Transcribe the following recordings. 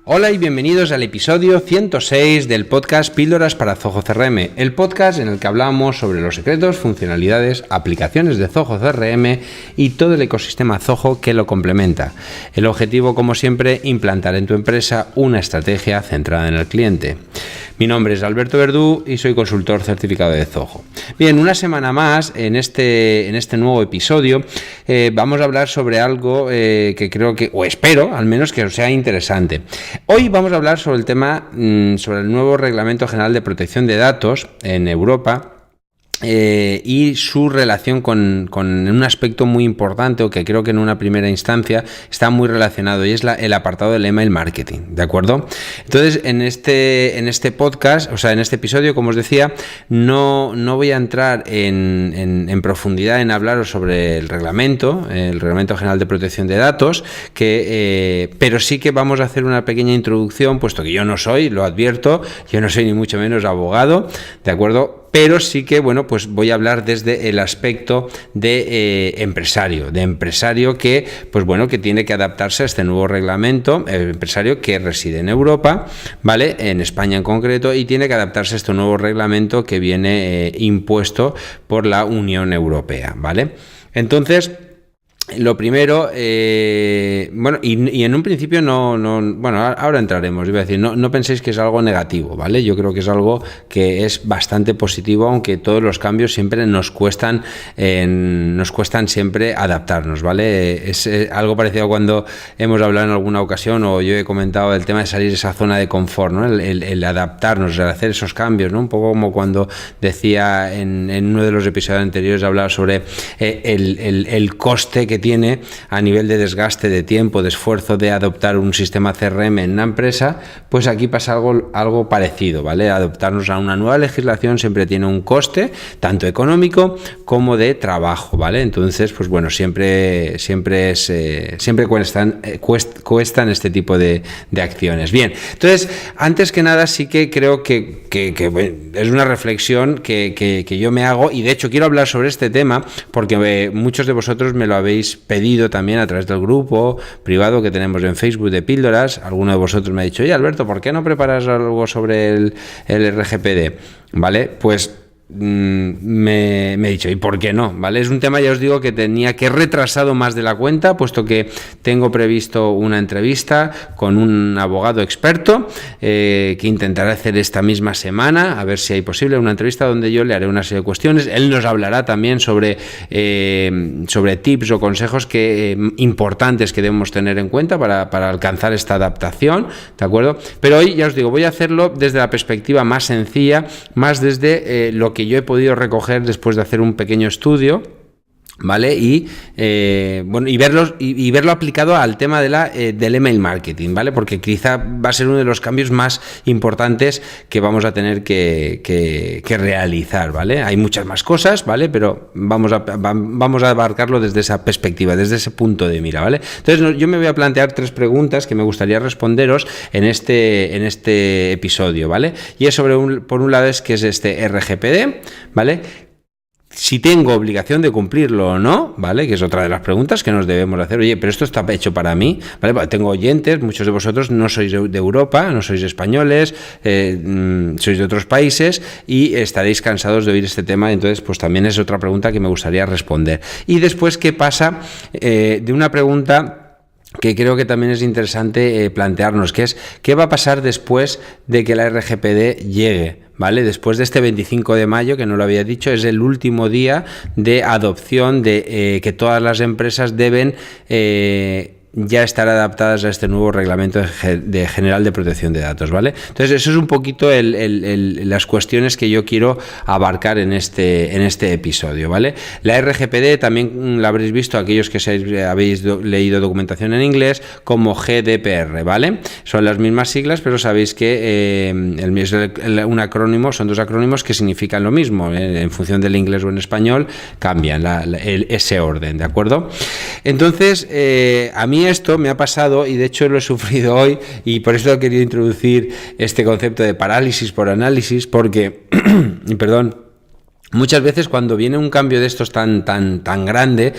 Hola y bienvenidos al episodio 106 del podcast Píldoras para Zoho CRM, el podcast en el que hablamos sobre los secretos, funcionalidades, aplicaciones de Zoho CRM y todo el ecosistema Zoho que lo complementa. El objetivo, como siempre, implantar en tu empresa una estrategia centrada en el cliente. Mi nombre es Alberto Verdú y soy consultor certificado de Zoho. Bien, una semana más en este nuevo episodio vamos a hablar sobre algo que creo que, o espero al menos que os sea interesante. Hoy vamos a hablar sobre el tema, sobre el nuevo Reglamento General de Protección de Datos en Europa y su relación con un aspecto muy importante, o que creo que en una primera instancia está muy relacionado, y es el apartado del email marketing, ¿de acuerdo? Entonces, en este podcast, o sea, en este episodio, como os decía, no voy a entrar en profundidad en hablaros sobre el Reglamento General de Protección de Datos, pero sí que vamos a hacer una pequeña introducción, puesto que yo no soy, lo advierto, yo no soy ni mucho menos abogado, ¿de acuerdo? Pero sí que, bueno, pues voy a hablar desde el aspecto de empresario que, pues bueno, que tiene que adaptarse a este nuevo reglamento, empresario que reside en Europa, ¿vale? En España en concreto, y tiene que adaptarse a este nuevo reglamento que viene impuesto por la Unión Europea, ¿vale? Entonces, lo primero, bueno, y en un principio bueno, ahora entraremos, iba a decir, no penséis que es algo negativo, ¿vale? Yo creo que es algo que es bastante positivo, aunque todos los cambios siempre nos cuestan siempre adaptarnos, ¿vale? Es algo parecido a cuando hemos hablado en alguna ocasión, o yo he comentado el tema de salir de esa zona de confort, ¿no? El adaptarnos, el hacer esos cambios, ¿no? Un poco como cuando decía en uno de los episodios anteriores, hablaba sobre el coste que tiene a nivel de desgaste de tiempo, de esfuerzo de adoptar un sistema CRM en una empresa. Pues aquí pasa algo parecido, ¿vale? Adaptarnos a una nueva legislación siempre tiene un coste, tanto económico como de trabajo, ¿vale? Entonces, pues bueno, siempre cuestan este tipo de acciones. Bien, entonces, antes que nada, sí que creo que bueno, es una reflexión que yo me hago, y de hecho quiero hablar sobre este tema porque muchos de vosotros me lo habéis pedido también a través del grupo privado que tenemos en Facebook de Píldoras. Alguno de vosotros me ha dicho: oye, Alberto, ¿por qué no preparas algo sobre el RGPD? ¿Vale? Pues me he dicho, ¿y por qué no? ¿Vale? Es un tema, ya os digo, que he retrasado más de la cuenta, puesto que tengo previsto una entrevista con un abogado experto que intentaré hacer esta misma semana, a ver si hay posible, una entrevista donde yo le haré una serie de cuestiones. Él nos hablará también sobre tips o consejos importantes que debemos tener en cuenta para alcanzar esta adaptación, ¿de acuerdo? Pero hoy, ya os digo, voy a hacerlo desde la perspectiva más sencilla, más desde lo que yo he podido recoger después de hacer un pequeño estudio, ¿vale? Y bueno, y verlo aplicado al tema del email marketing, ¿vale? Porque quizá va a ser uno de los cambios más importantes que vamos a tener que realizar, ¿vale? Hay muchas más cosas, ¿vale? Pero vamos a abarcarlo desde esa perspectiva, desde ese punto de mira, ¿vale? Entonces, yo me voy a plantear 3 preguntas que me gustaría responderos en este episodio, ¿vale? Y es por un lado, es que es este RGPD, ¿vale? Si tengo obligación de cumplirlo o no, ¿vale? Que es otra de las preguntas que nos debemos hacer. Oye, pero esto está hecho para mí, ¿vale? Tengo oyentes, muchos de vosotros no sois de Europa, no sois españoles, sois de otros países y estaréis cansados de oír este tema. Entonces, pues también es otra pregunta que me gustaría responder. Y después, ¿qué pasa de una pregunta que creo que también es interesante plantearnos, que es qué va a pasar después de que la RGPD llegue? ¿Vale? Después de este 25 de mayo, que no lo había dicho, es el último día de adopción de que todas las empresas deben ya estar adaptadas a este nuevo reglamento general de protección de datos, ¿vale? Entonces, eso es un poquito las cuestiones que yo quiero abarcar en este episodio, ¿vale? La RGPD también la habréis visto, aquellos que habéis leído documentación en inglés, como GDPR, ¿vale? Son las mismas siglas, pero sabéis que un acrónimo, son 2 acrónimos que significan lo mismo, en función del inglés o en español, cambian ese orden, ¿de acuerdo? Entonces, a mí esto me ha pasado, y de hecho lo he sufrido hoy, y por eso he querido introducir este concepto de parálisis por análisis, porque, perdón, Muchas veces cuando viene un cambio de estos tan grande,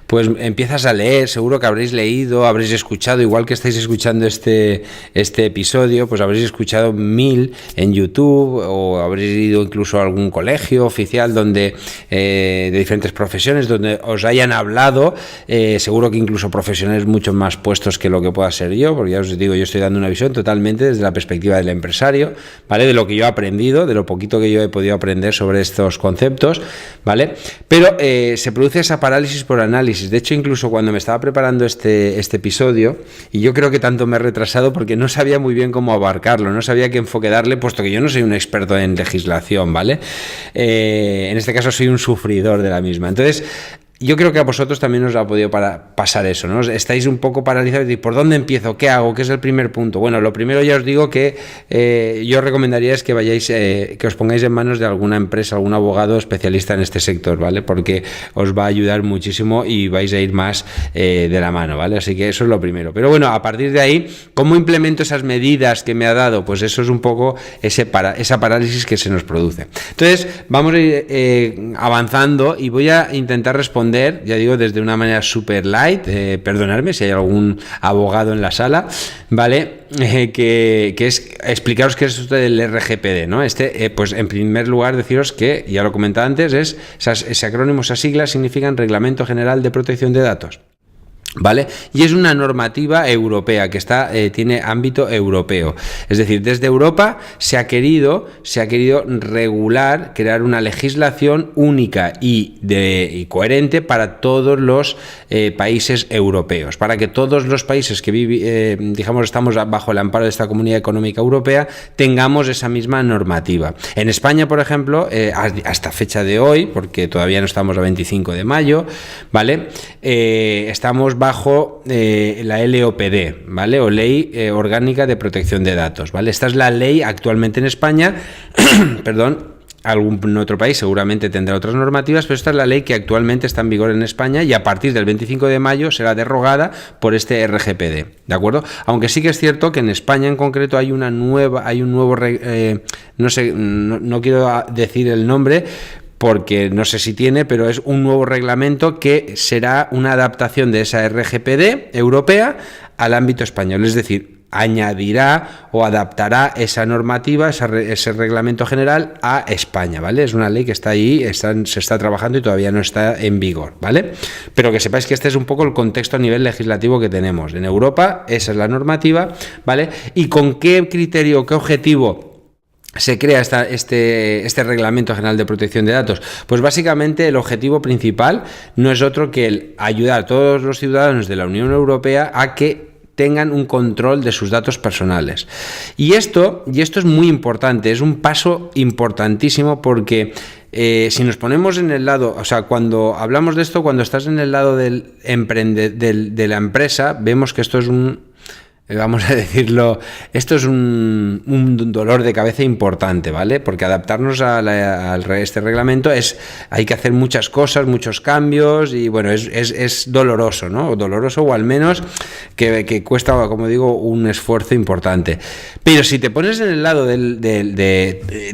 pues empiezas a leer, seguro que habréis leído, habréis escuchado, igual que estáis escuchando este episodio, pues habréis escuchado 1000 en YouTube o habréis ido incluso a algún colegio oficial donde de diferentes profesiones donde os hayan hablado, seguro que incluso profesionales mucho más puestos que lo que pueda ser yo, porque ya os digo, yo estoy dando una visión totalmente desde la perspectiva del empresario, ¿vale? De lo que yo he aprendido, de lo poquito que yo he podido aprender sobre estos conceptos, ¿vale? Pero se produce esa parálisis por análisis. De hecho, incluso cuando me estaba preparando este episodio, y yo creo que tanto me he retrasado porque no sabía muy bien cómo abarcarlo, no sabía qué enfoque darle, puesto que yo no soy un experto en legislación, ¿vale? En este caso soy un sufridor de la misma. Entonces, yo creo que a vosotros también os ha podido pasar eso, ¿no? Estáis un poco paralizados y ¿por dónde empiezo? ¿Qué hago? ¿Qué es el primer punto? Bueno, lo primero ya os digo que yo os recomendaría es que vayáis, que os pongáis en manos de alguna empresa, algún abogado especialista en este sector, ¿vale? Porque os va a ayudar muchísimo y vais a ir más de la mano, ¿vale? Así que eso es lo primero. Pero bueno, a partir de ahí, ¿cómo implemento esas medidas que me ha dado? Pues eso es un poco esa parálisis que se nos produce. Entonces, vamos a ir avanzando y voy a intentar responder, ya digo, desde una manera super light, perdonadme si hay algún abogado en la sala, ¿vale? Que es explicaros qué es esto del RGPD, ¿no? Pues en primer lugar deciros que, ya lo comentaba antes, ese acrónimo, esas siglas significan Reglamento General de Protección de Datos, ¿vale? Y es una normativa europea que tiene ámbito europeo. Es decir, desde Europa se ha querido regular, crear una legislación única y coherente para todos los países europeos, para que todos los países que digamos estamos bajo el amparo de esta Comunidad Económica Europea tengamos esa misma normativa. En España, por ejemplo, hasta fecha de hoy, porque todavía no estamos a 25 de mayo, ¿vale? Estamos bajo la LOPD, ¿vale? O Ley Orgánica de Protección de Datos, ¿vale? Esta es la ley actualmente en España, perdón. Algún otro país seguramente tendrá otras normativas, pero esta es la ley que actualmente está en vigor en España y a partir del 25 de mayo será derogada por este RGPD, ¿de acuerdo? Aunque sí que es cierto que en España en concreto hay un nuevo, no sé, no quiero decir el nombre, porque no sé si tiene, pero es un nuevo reglamento que será una adaptación de esa RGPD europea al ámbito español, es decir, añadirá o adaptará esa normativa, ese reglamento general a España, ¿vale? Es una ley que está ahí, se está trabajando y todavía no está en vigor, ¿vale? Pero que sepáis que este es un poco el contexto a nivel legislativo que tenemos. En Europa, esa es la normativa, ¿vale? ¿Y con qué criterio, qué objetivo se crea este Reglamento General de Protección de Datos? Pues básicamente el objetivo principal no es otro que el ayudar a todos los ciudadanos de la Unión Europea a que tengan un control de sus datos personales. Y esto es muy importante, es un paso importantísimo porque si nos ponemos en el lado, o sea, cuando hablamos de esto, cuando estás en el lado de la empresa, vemos que esto es vamos a decirlo, esto es un dolor de cabeza importante, ¿vale? Porque adaptarnos a este reglamento hay que hacer muchas cosas, muchos cambios y bueno, es doloroso, ¿no? O doloroso o al menos que cuesta, como digo, un esfuerzo importante. Pero si te pones en el lado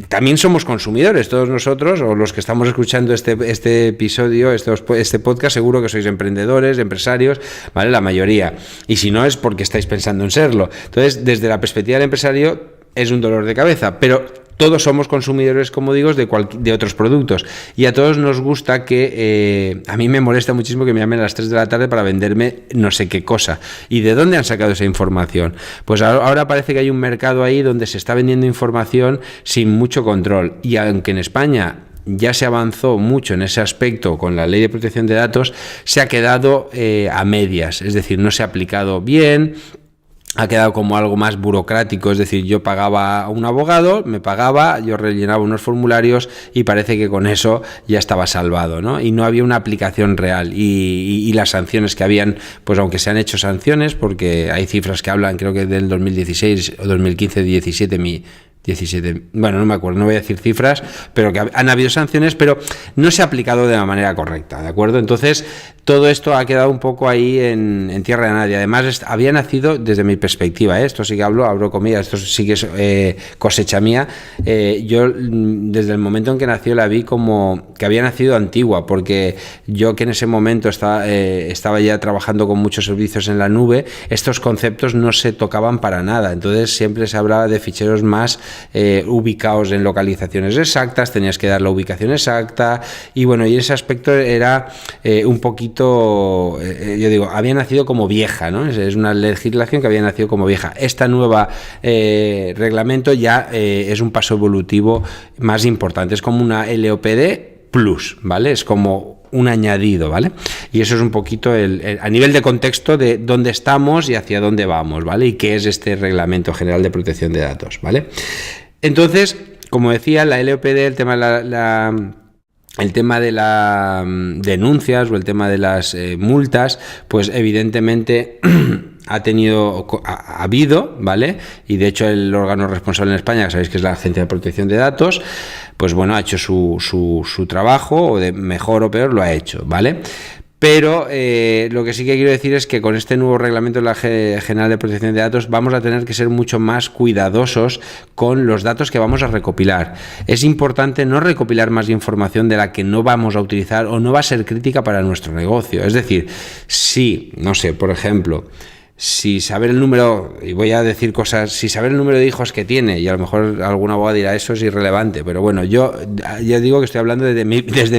también somos consumidores, todos nosotros, o los que estamos escuchando este episodio, este podcast, seguro que sois emprendedores, empresarios, ¿vale? La mayoría. Y si no es porque estáis pensando en serlo. Entonces, desde la perspectiva del empresario es un dolor de cabeza, pero todos somos consumidores, como digo, de otros productos y a todos nos gusta que a mí me molesta muchísimo que me llamen a las 3 de la tarde para venderme no sé qué cosa. ¿Y de dónde han sacado esa información? Pues ahora parece que hay un mercado ahí donde se está vendiendo información sin mucho control y aunque en España ya se avanzó mucho en ese aspecto con la Ley de Protección de Datos, se ha quedado a medias, es decir, no se ha aplicado bien. Ha quedado como algo más burocrático, es decir, yo pagaba a un abogado, me pagaba, yo rellenaba unos formularios y parece que con eso ya estaba salvado, ¿no? Y no había una aplicación real y las sanciones que habían, pues aunque se han hecho sanciones, porque hay cifras que hablan, creo que del 2016 o 2015, 17, bueno, no me acuerdo, no voy a decir cifras, pero que han habido sanciones, pero no se ha aplicado de la manera correcta, ¿de acuerdo? Entonces, todo esto ha quedado un poco ahí en tierra de nadie. Además, había nacido, desde mi perspectiva, esto sí que abro comillas, esto sí que es cosecha mía, yo desde el momento en que nació la vi como que había nacido antigua, porque yo que en ese momento estaba ya trabajando con muchos servicios en la nube, estos conceptos no se tocaban para nada, entonces siempre se hablaba de ficheros más ubicados en localizaciones exactas, tenías que dar la ubicación exacta, y bueno, y ese aspecto era un poquito, yo digo, había nacido como vieja, ¿no? Es una legislación que había nacido como vieja. Esta nueva reglamento ya es un paso evolutivo más importante, es como una LOPD plus, ¿vale? Es como un añadido, ¿vale? Y eso es un poquito a nivel de contexto de dónde estamos y hacia dónde vamos, ¿vale? Y qué es este Reglamento General de Protección de Datos, ¿vale? Entonces, como decía, la LOPD, el tema de las denuncias o el tema de las multas, pues evidentemente ha habido, ¿vale? Y de hecho el órgano responsable en España, que sabéis que es la Agencia de Protección de Datos, pues bueno, ha hecho su trabajo, o de mejor o peor lo ha hecho, ¿vale? Pero lo que sí que quiero decir es que con este nuevo reglamento de la General de Protección de Datos vamos a tener que ser mucho más cuidadosos con los datos que vamos a recopilar. Es importante no recopilar más información de la que no vamos a utilizar o no va a ser crítica para nuestro negocio. Es decir, si, no sé, por ejemplo, si saber el número, y voy a decir cosas, si saber el número de hijos que tiene, y a lo mejor algún abogado dirá eso es irrelevante, pero bueno, yo ya digo que estoy hablando desde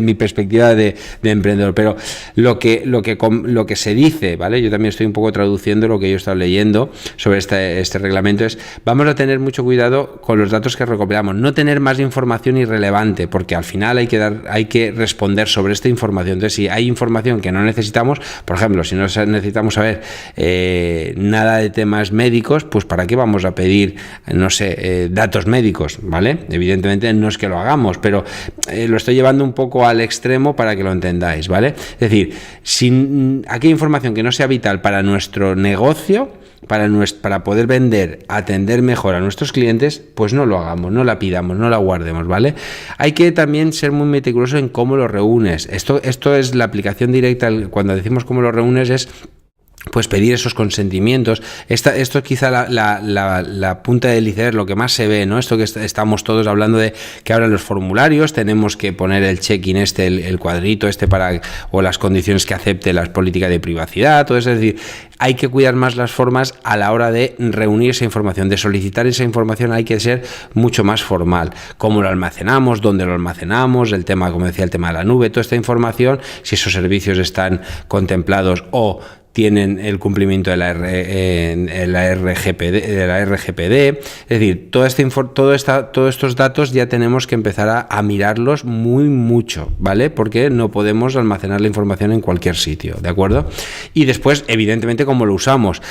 mi perspectiva de emprendedor, pero lo que se dice, ¿vale? Yo también estoy un poco traduciendo lo que yo he estado leyendo sobre este reglamento, es vamos a tener mucho cuidado con los datos que recopilamos, no tener más información irrelevante, porque al final hay que responder sobre esta información. Entonces, si hay información que no necesitamos, por ejemplo, si no necesitamos saber nada de temas médicos, pues ¿para qué vamos a pedir, no sé, datos médicos? ¿Vale? Evidentemente no es que lo hagamos, pero lo estoy llevando un poco al extremo para que lo entendáis, ¿vale? Es decir, si aquella información que no sea vital para nuestro negocio, para poder vender, atender mejor a nuestros clientes, pues no lo hagamos, no la pidamos, no la guardemos, ¿vale? Hay que también ser muy meticuloso en cómo lo reúnes. Esto es la aplicación directa, cuando decimos cómo lo reúnes es pues pedir esos consentimientos. Esto es quizá la punta del iceberg, lo que más se ve, ¿no? Esto que estamos todos hablando de que ahora en los formularios tenemos que poner el check-in el cuadrito o las condiciones que acepte la política de privacidad, todo eso. Es decir, hay que cuidar más las formas a la hora de reunir esa información, de solicitar esa información. Hay que ser mucho más formal. Cómo lo almacenamos, dónde lo almacenamos, el tema, como decía, el tema de la nube, toda esta información, si esos servicios están contemplados o tienen el cumplimiento de la RGPD, es decir, todos estos datos ya tenemos que empezar a mirarlos mucho, ¿vale? Porque no podemos almacenar la información en cualquier sitio, ¿de acuerdo? Y después, evidentemente, cómo lo usamos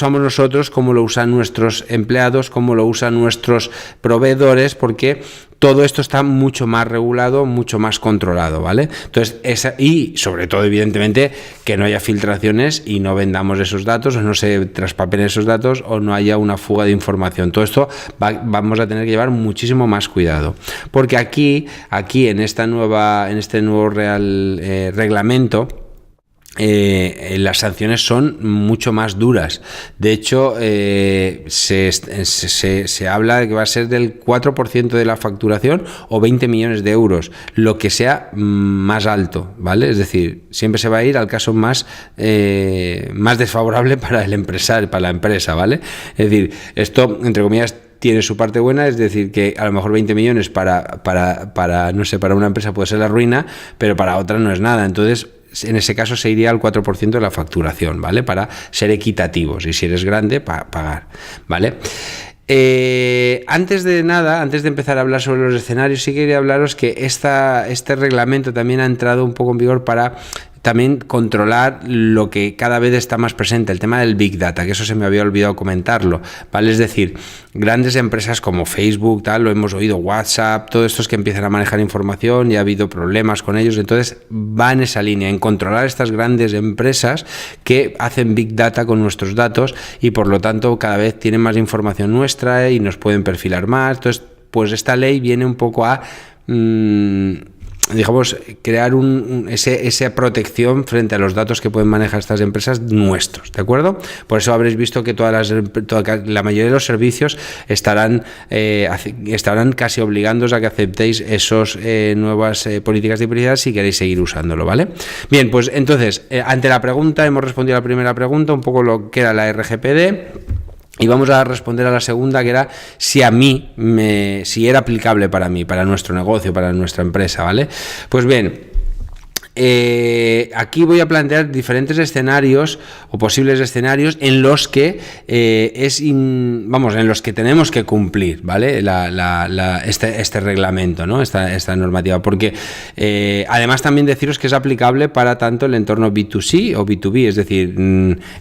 nosotros, cómo lo usan nuestros empleados, cómo lo usan nuestros proveedores, porque todo esto está mucho más regulado, mucho más controlado, ¿vale? Entonces, y sobre todo, evidentemente, que no haya filtraciones y no vendamos esos datos, o no se traspapelen esos datos, o no haya una fuga de información. Todo esto vamos a tener que llevar muchísimo más cuidado, porque aquí en este nuevo reglamento, las sanciones son mucho más duras. De hecho, se habla de que va a ser del 4% de la facturación o 20 millones de euros, lo que sea más alto, ¿vale? Es decir, siempre se va a ir al caso más desfavorable para el empresario, para la empresa, ¿vale? Es decir, esto, entre comillas, tiene su parte buena, es decir, que a lo mejor 20 millones para no sé, para una empresa puede ser la ruina, pero para otra no es nada. Entonces, en ese caso se iría al 4% de la facturación, ¿vale? Para ser equitativos, y si eres grande, pagar, ¿vale? Antes de empezar a hablar sobre los escenarios, sí quería hablaros que este reglamento también ha entrado un poco en vigor para también controlar lo que cada vez está más presente, el tema del Big Data, que eso se me había olvidado comentarlo, ¿vale? Es decir, grandes empresas como Facebook, lo hemos oído, WhatsApp, todos estos que empiezan a manejar información, y ha habido problemas con ellos. Entonces va en esa línea, en controlar estas grandes empresas que hacen Big Data con nuestros datos, y por lo tanto cada vez tienen más información nuestra y nos pueden perfilar más. Entonces, pues esta ley viene un poco a digamos, crear esa protección frente a los datos que pueden manejar estas empresas nuestros, ¿de acuerdo? Por eso habréis visto que la mayoría de los servicios estarán casi obligándoos a que aceptéis esas nuevas políticas de privacidad si queréis seguir usándolo, ¿vale? Bien, pues entonces, ante la pregunta, hemos respondido a la primera pregunta, un poco lo que era la RGPD. Y vamos a responder a la segunda, que era si era aplicable para mí, para nuestro negocio, para nuestra empresa, ¿vale? Pues bien, aquí voy a plantear diferentes escenarios o posibles escenarios en los que en los que tenemos que cumplir, ¿vale? Este reglamento, ¿no? Esta normativa, porque además también deciros que es aplicable para tanto el entorno B2C o B2B, es decir,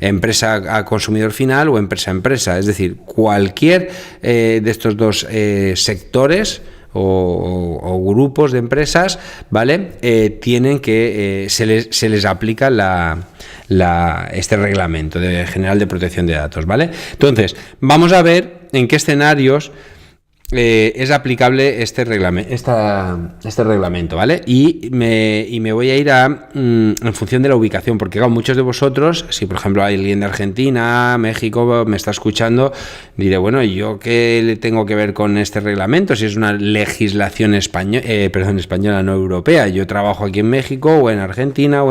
empresa a consumidor final o empresa a empresa, es decir, cualquier de estos dos sectores o grupos de empresas, ¿vale? Tienen que se les aplica este reglamento general de protección de datos, ¿vale? Entonces, vamos a ver en qué escenarios es aplicable este reglamento, ¿vale? Y me voy a ir en función de la ubicación, porque claro, muchos de vosotros, si por ejemplo hay alguien de Argentina, México, me está escuchando, diré, bueno, ¿yo qué le tengo que ver con este reglamento? Si es una legislación española, no europea. Yo trabajo aquí en México o en Argentina,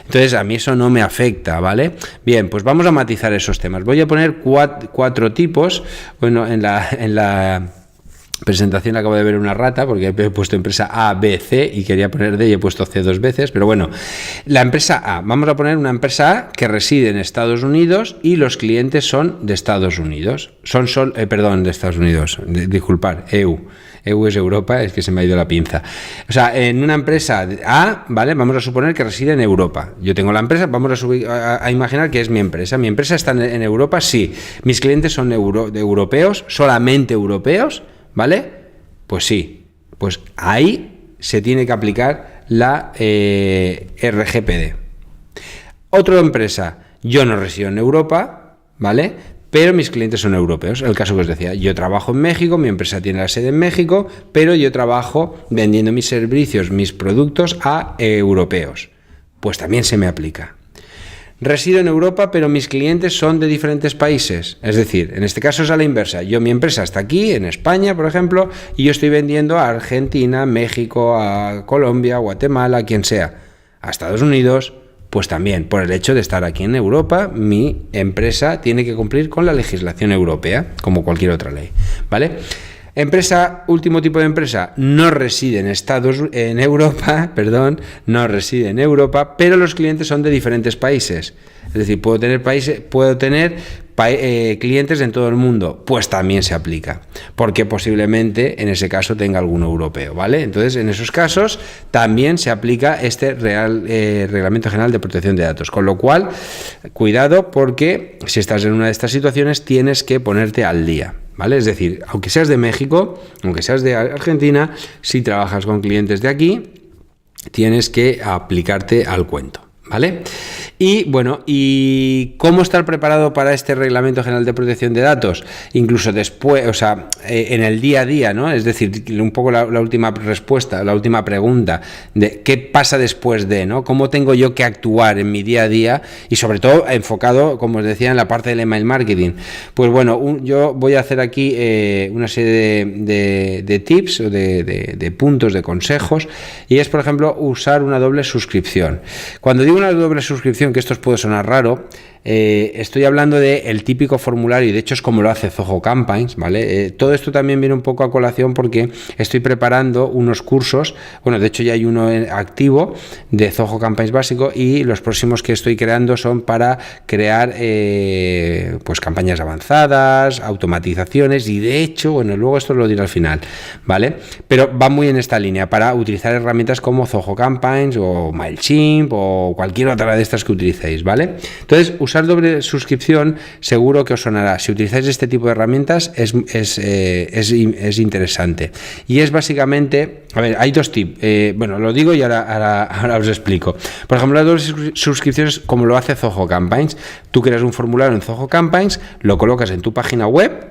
entonces a mí eso no me afecta, ¿vale? Bien, pues vamos a matizar esos temas. Voy a poner cuatro tipos, en la presentación acabo de ver una rata porque he puesto empresa A, B, C y quería poner D y he puesto C 2 veces, pero bueno, la empresa A, vamos a poner una empresa A que reside en Estados Unidos y los clientes son de Estados Unidos, de Estados Unidos, disculpar, EU es Europa, es que se me ha ido la pinza. O sea, en una empresa A, ¿vale? Vamos a suponer que reside en Europa. Yo tengo la empresa, vamos a imaginar que es mi empresa. ¿Mi empresa está en Europa? Sí. ¿Mis clientes son europeos? ¿Solamente europeos? ¿Vale? Pues sí, pues ahí se tiene que aplicar la RGPD. Otra empresa, yo no resido en Europa, ¿vale? Pero mis clientes son europeos. El caso que os decía, yo trabajo en México, mi empresa tiene la sede en México, pero yo trabajo vendiendo mis servicios, mis productos a europeos. Pues también se me aplica. Resido en Europa, pero mis clientes son de diferentes países. Es decir, en este caso es a la inversa. Mi empresa está aquí, en España, por ejemplo, y yo estoy vendiendo a Argentina, México, a Colombia, Guatemala, a quien sea. A Estados Unidos, pues también, por el hecho de estar aquí en Europa, mi empresa tiene que cumplir con la legislación europea, como cualquier otra ley, ¿vale? Último tipo de empresa, no reside en Europa, pero los clientes son de diferentes países. Es decir, puedo tener clientes en todo el mundo, pues también se aplica, porque posiblemente en ese caso tenga alguno europeo, ¿vale? Entonces, en esos casos también se aplica este Reglamento General de Protección de Datos, con lo cual, cuidado, porque si estás en una de estas situaciones tienes que ponerte al día, ¿vale? Es decir, aunque seas de México, aunque seas de Argentina, si trabajas con clientes de aquí, tienes que aplicarte al cuento, ¿vale? Y bueno, ¿y cómo estar preparado para este Reglamento General de Protección de Datos? Incluso después, o sea, en el día a día, ¿no? Es decir, un poco la última respuesta, la última pregunta de qué pasa después de, ¿no? ¿Cómo tengo yo que actuar en mi día a día? Y sobre todo enfocado, como os decía, en la parte del email marketing. Pues bueno, yo voy a hacer aquí una serie de tips o de puntos, de consejos, y es, por ejemplo, usar una doble suscripción. Cuando digo una doble suscripción, que esto os puede sonar raro, estoy hablando del típico formulario, y de hecho es como lo hace Zoho Campaigns, ¿vale? Todo esto también viene un poco a colación porque estoy preparando unos cursos, bueno, de hecho ya hay uno activo de Zoho Campaigns básico, y los próximos que estoy creando son para crear pues campañas avanzadas, automatizaciones, y de hecho, bueno, luego esto lo diré al final, ¿vale? Pero va muy en esta línea, para utilizar herramientas como Zoho Campaigns o MailChimp o cualquier otra de estas que utilicéis, ¿vale? Entonces, usar doble suscripción seguro que os sonará. Si utilizáis este tipo de herramientas es interesante. Y es básicamente, a ver, hay dos tips. Bueno, lo digo y ahora os explico. Por ejemplo, las dobles suscripciones, como lo hace Zoho Campaigns. Tú creas un formulario en Zoho Campaigns, lo colocas en tu página web,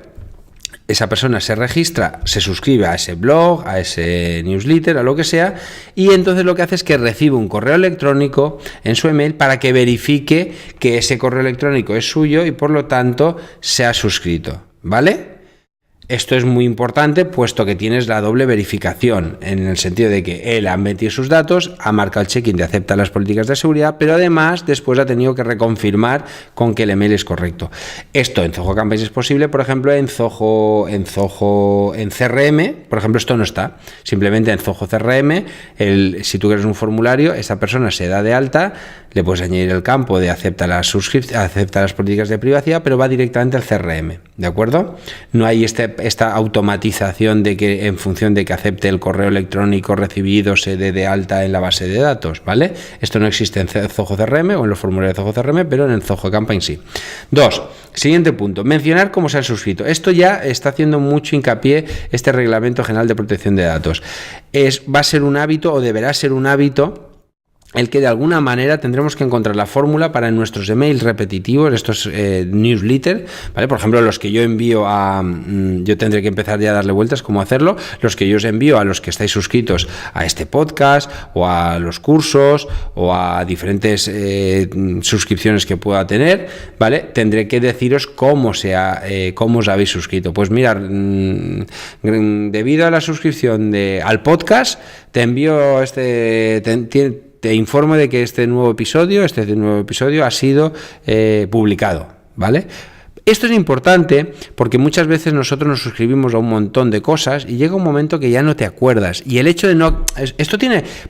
esa persona se registra, se suscribe a ese blog, a ese newsletter, a lo que sea, y entonces lo que hace es que recibe un correo electrónico en su email para que verifique que ese correo electrónico es suyo y por lo tanto se ha suscrito, ¿vale? Esto es muy importante puesto que tienes la doble verificación, en el sentido de que él ha metido sus datos, ha marcado el check-in de acepta las políticas de seguridad, pero además después ha tenido que reconfirmar con que el email es correcto. Esto en Zoho Campaigns es posible, por ejemplo, en CRM, por ejemplo, esto no está. Simplemente en Zoho CRM, si tú quieres un formulario, esa persona se da de alta, le puedes añadir el campo de acepta las políticas de privacidad, pero va directamente al CRM, ¿de acuerdo? No hay esta automatización de que en función de que acepte el correo electrónico recibido se dé de alta en la base de datos, ¿vale? Esto no existe en Zoho CRM o en los formularios de Zoho CRM, pero en el Zoho Campaign sí. 2. Siguiente punto, mencionar cómo se ha suscrito. Esto ya está haciendo mucho hincapié este Reglamento General de Protección de Datos. Va a ser un hábito o deberá ser un hábito el que de alguna manera tendremos que encontrar la fórmula para en nuestros emails repetitivos, estos newsletters, ¿vale? Por ejemplo, los que yo envío yo tendré que empezar ya a darle vueltas cómo hacerlo, los que yo os envío a los que estáis suscritos a este podcast o a los cursos o a diferentes suscripciones que pueda tener, ¿vale? Tendré que deciros cómo os habéis suscrito. Pues mirad, debido a la suscripción al podcast, te envío te informo de que este nuevo episodio ha sido publicado, ¿vale? Esto es importante porque muchas veces nosotros nos suscribimos a un montón de cosas y llega un momento que ya no te acuerdas. Y el hecho de esto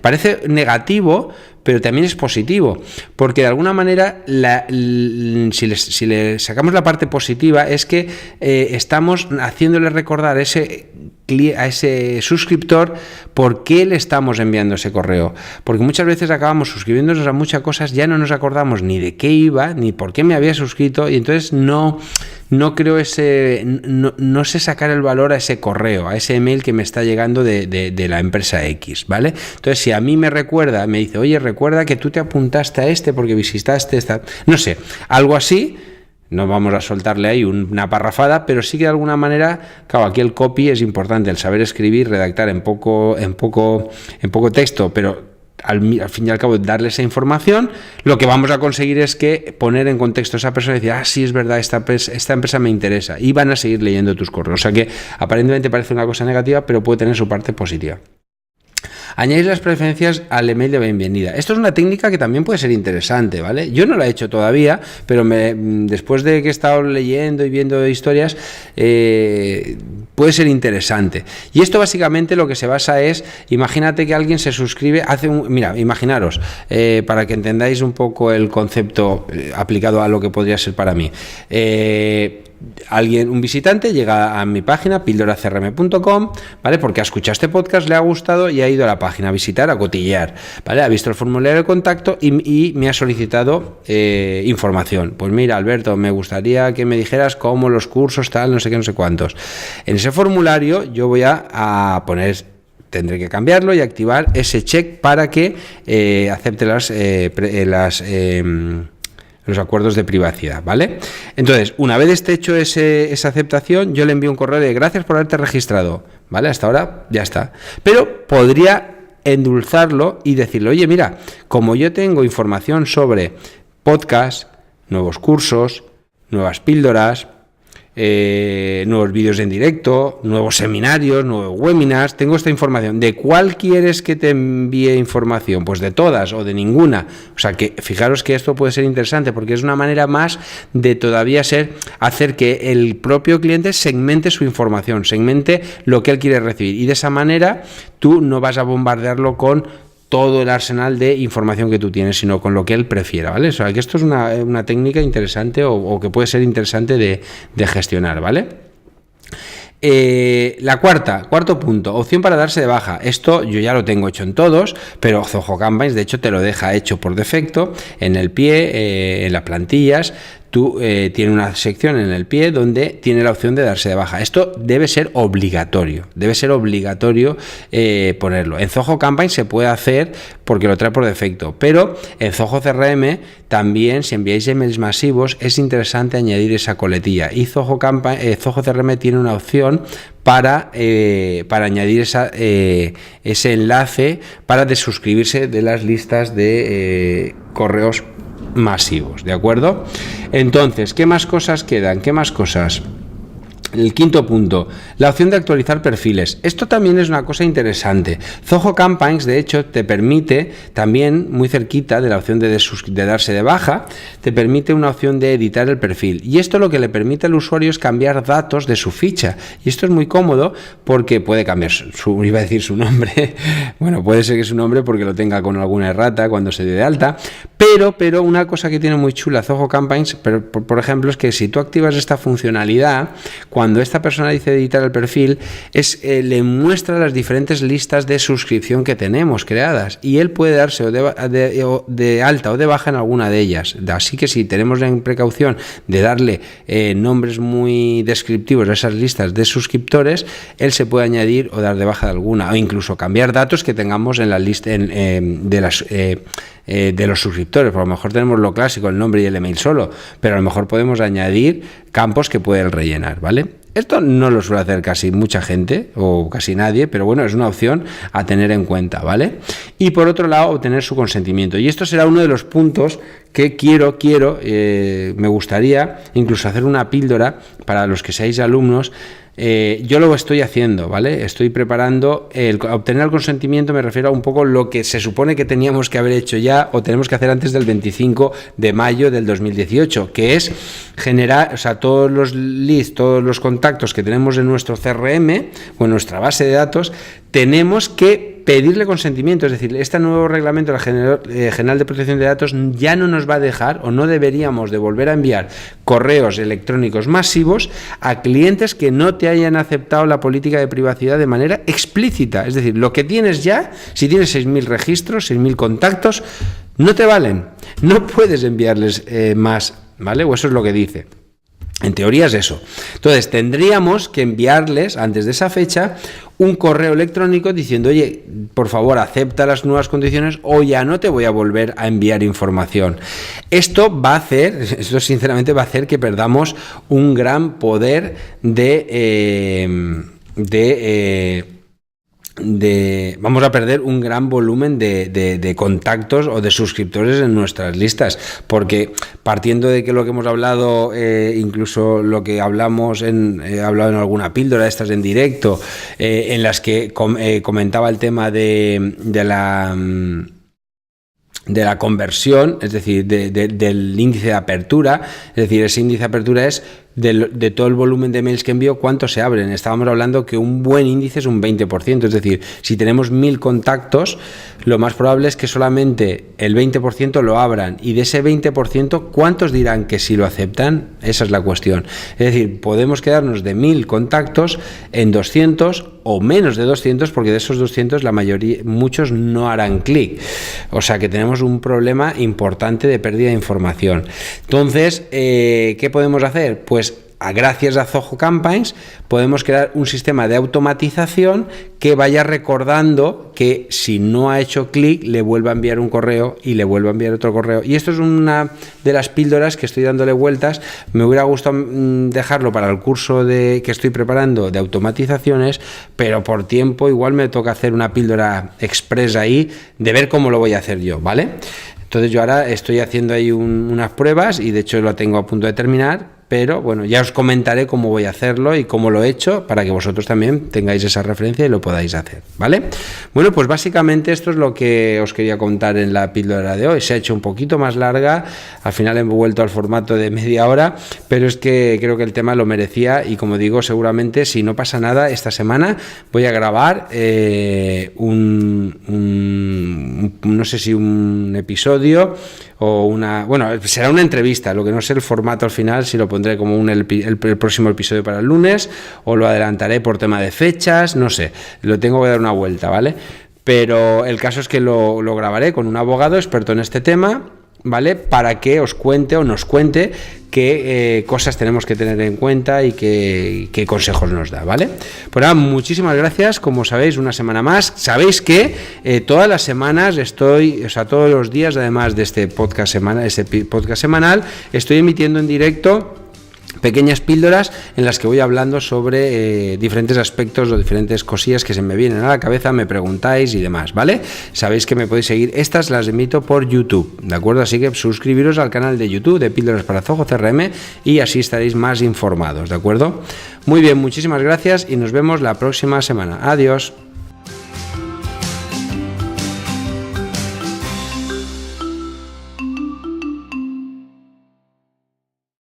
parece negativo, pero también es positivo, porque de alguna manera si le sacamos la parte positiva es que estamos haciéndole recordar a ese suscriptor por qué le estamos enviando ese correo, porque muchas veces acabamos suscribiéndonos a muchas cosas, ya no nos acordamos ni de qué iba, ni por qué me había suscrito, y entonces no sé sacar el valor a ese correo, a ese email que me está llegando de la empresa X, ¿vale? Entonces, si a mí me dice, oye, recuerda que tú te apuntaste a porque visitaste esta, no sé, algo así. No vamos a soltarle ahí una parrafada, pero sí que de alguna manera, claro, aquí el copy es importante, el saber escribir, redactar en poco texto, pero al fin y al cabo darle esa información. Lo que vamos a conseguir es que poner en contexto a esa persona y decir, sí, es verdad, esta empresa me interesa, y van a seguir leyendo tus correos. O sea que aparentemente parece una cosa negativa, pero puede tener su parte positiva. Añadir las preferencias al email de bienvenida. Esto es una técnica que también puede ser interesante, ¿vale? Yo no la he hecho todavía, pero después de que he estado leyendo y viendo historias, puede ser interesante. Y esto básicamente lo que se basa es, imagínate que alguien se suscribe, imaginaros, para que entendáis un poco el concepto aplicado a lo que podría ser para mí. Un visitante llega a mi página pildoracrm.com, ¿vale? Porque ha escuchado este podcast, le ha gustado y ha ido a la página a visitar, a cotillear, ¿vale? Ha visto el formulario de contacto y me ha solicitado información. Pues mira, Alberto, me gustaría que me dijeras cómo los cursos, tal, no sé qué, no sé cuántos. En ese formulario yo voy a poner, tendré que cambiarlo y activar ese check para que acepte los acuerdos de privacidad, ¿vale? Entonces, una vez esté hecho esa aceptación, yo le envío un correo de gracias por haberte registrado, ¿vale? Hasta ahora ya está. Pero podría endulzarlo y decirle, oye, mira, como yo tengo información sobre podcast, nuevos cursos, nuevas píldoras, nuevos vídeos en directo, nuevos seminarios, nuevos webinars, tengo esta información. ¿De cuál quieres que te envíe información? Pues de todas o de ninguna. O sea que fijaros que esto puede ser interesante porque es una manera más de todavía hacer que el propio cliente segmente su información, segmente lo que él quiere recibir, y de esa manera tú no vas a bombardearlo con todo el arsenal de información que tú tienes, sino con lo que él prefiera, ¿vale? O sea, que esto es una técnica interesante o que puede ser interesante de gestionar, ¿vale? Cuarto punto, opción para darse de baja. Esto yo ya lo tengo hecho en todos, pero Zoho Campaigns de hecho te lo deja hecho por defecto en el pie, en las plantillas. tiene una sección en el pie donde tiene la opción de darse de baja. Esto debe ser obligatorio ponerlo. En Zoho Campaign se puede hacer porque lo trae por defecto, pero en Zoho CRM también, si enviáis emails masivos, es interesante añadir esa coletilla, y Zoho CRM tiene una opción para añadir ese enlace para desuscribirse de las listas de correos masivos, ¿de acuerdo? Entonces, ¿qué más cosas quedan? ¿Qué más cosas? El quinto punto, la opción de actualizar perfiles. Esto también es una cosa interesante. Zoho Campaigns, de hecho, te permite también, muy cerquita de la opción de darse de baja, te permite una opción de editar el perfil. Y esto lo que le permite al usuario es cambiar datos de su ficha. Y esto es muy cómodo porque puede cambiar iba a decir su nombre. Bueno, puede ser que su nombre porque lo tenga con alguna errata cuando se dé de alta. Pero una cosa que tiene muy chula Zoho Campaigns, por ejemplo, es que si tú activas esta funcionalidad, cuando esta persona dice editar el perfil, le muestra las diferentes listas de suscripción que tenemos creadas, y él puede darse de alta o de baja en alguna de ellas. Así que si tenemos la precaución de darle nombres muy descriptivos a esas listas de suscriptores, él se puede añadir o dar de baja de alguna, o incluso cambiar datos que tengamos en la lista de los suscriptores. Por lo mejor tenemos lo clásico, el nombre y el email solo, pero a lo mejor podemos añadir campos que puede rellenar, ¿vale? Esto no lo suele hacer casi mucha gente o casi nadie, pero bueno, es una opción a tener en cuenta, ¿vale? Y por otro lado, obtener su consentimiento. Y esto será uno de los puntos que me gustaría incluso hacer una píldora para los que seáis alumnos. Yo lo estoy haciendo, ¿vale? Estoy preparando obtener el consentimiento. Me refiero a un poco lo que se supone que teníamos que haber hecho ya o tenemos que hacer antes del 25 de mayo del 2018, que es generar, o sea, todos los leads, todos los contactos que tenemos en nuestro CRM o en nuestra base de datos, tenemos que pedirle consentimiento. Es decir, este nuevo reglamento General de Protección de Datos ya no nos va a dejar, o no deberíamos de volver a enviar correos electrónicos masivos a clientes que no te hayan aceptado la política de privacidad de manera explícita. Es decir, lo que tienes ya, si tienes 6.000 registros, 6.000 contactos, no te valen. No puedes enviarles más, ¿vale? O eso es lo que dice. En teoría es eso. Entonces tendríamos que enviarles antes de esa fecha un correo electrónico diciendo: oye, por favor, acepta las nuevas condiciones o ya no te voy a volver a enviar información. Esto sinceramente va a hacer que perdamos un gran poder vamos a perder un gran volumen de contactos o de suscriptores en nuestras listas, porque partiendo de que lo que hemos hablado, incluso lo que he hablado en alguna píldora de estas en directo, en las que comentaba el tema de la conversión, es decir, del índice de apertura. Es decir, ese índice de apertura es de todo el volumen de mails que envío, ¿cuántos se abren? Estábamos hablando que un buen índice es un 20%, es decir, si tenemos 1.000 contactos, lo más probable es que solamente el 20% lo abran, y de ese 20%, ¿cuántos dirán que sí lo aceptan? Esa es la cuestión. Es decir, podemos quedarnos de 1.000 contactos en 200 o menos de 200, porque de esos 200 muchos no harán clic. O sea que tenemos un problema importante de pérdida de información. Entonces, ¿qué podemos hacer? Pues gracias a Zoho Campaigns podemos crear un sistema de automatización que vaya recordando que si no ha hecho clic, le vuelva a enviar un correo y le vuelva a enviar otro correo. Y esto es una de las píldoras que estoy dándole vueltas. Me hubiera gustado dejarlo para el curso que estoy preparando de automatizaciones, pero por tiempo igual me toca hacer una píldora express ahí de ver cómo lo voy a hacer yo, ¿vale? Entonces yo ahora estoy haciendo ahí unas pruebas, y de hecho lo tengo a punto de terminar, pero bueno, ya os comentaré cómo voy a hacerlo y cómo lo he hecho para que vosotros también tengáis esa referencia y lo podáis hacer, ¿vale? Bueno, pues básicamente esto es lo que os quería contar en la píldora de hoy. Se ha hecho un poquito más larga, al final he vuelto al formato de media hora, pero es que creo que el tema lo merecía, y como digo, seguramente si no pasa nada esta semana voy a grabar no sé si un episodio o será una entrevista, lo que no sé el formato al final, si lo pondré como el próximo episodio para el lunes, o lo adelantaré por tema de fechas, no sé, lo tengo que dar una vuelta, ¿vale? Pero el caso es que lo grabaré con un abogado experto en este tema, ¿vale? Para que os cuente o nos cuente qué cosas tenemos que tener en cuenta y qué consejos nos da, ¿vale? Pues nada, muchísimas gracias, como sabéis, una semana más. Sabéis que todas las semanas todos los días, además de este podcast semanal, estoy emitiendo en directo pequeñas píldoras en las que voy hablando sobre diferentes aspectos o diferentes cosillas que se me vienen a la cabeza, me preguntáis y demás, ¿vale? Sabéis que me podéis seguir, estas las emito por YouTube, ¿de acuerdo? Así que suscribiros al canal de YouTube de Píldoras para Zoho CRM y así estaréis más informados, ¿de acuerdo? Muy bien, muchísimas gracias y nos vemos la próxima semana. Adiós.